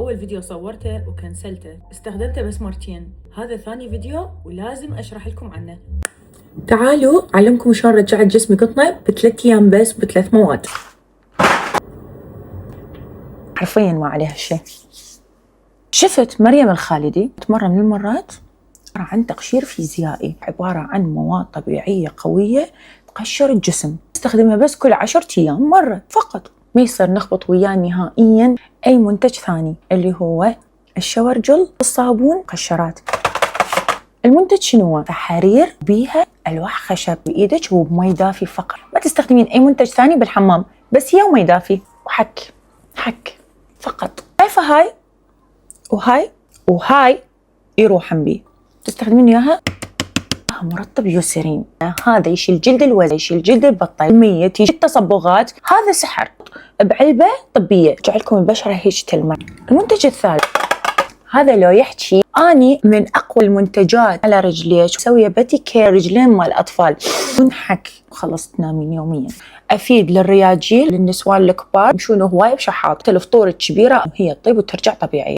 أول فيديو صورته وكنسلته، استخدمته بس مرتين. هذا ثاني فيديو ولازم أشرح لكم عنه. تعالوا أعلمكم شلون رجعت جسمي قطنة ب3 أيام بس ب3 مواد. حرفيا ما عليها شيء. شفت مريم الخالدي مرة من المرات عن تقشير فيزيائي، عبارة عن مواد طبيعية قوية تقشر الجسم، استخدمها بس كل 10 أيام مرة فقط. ما يصير نخبط وياه نهائيا أي منتج ثاني اللي هو الشاور جل، الصابون، قشرات. المنتج شنو؟ تحرير بيها ألواح خشب بإيدك وبمي دافي فقط. ما تستخدمين أي منتج ثاني بالحمام، بس هي ومي دافي وحك فقط. شايفة هاي وهاي يروحن بيه، تستخدمين إياها مرطب يوسرين. هذا يشيل جلد الوزن، يشيل جلد البطة، الميت، يشيل التصبغات. هذا سحر بعلبة طبية تجعلكم البشرة هيك تلمع. المنتج الثالث هذا لو يحكي أني من أقوى المنتجات على رجليك، مسوية بتي كير رجلين مال الأطفال، منحك وخلص تنامين يوميا. أفيد للرياجيل، للنسوان الكبار يمشون هواية بشحاط، الفطور الكبيرة هي تطيب وترجع طبيعية.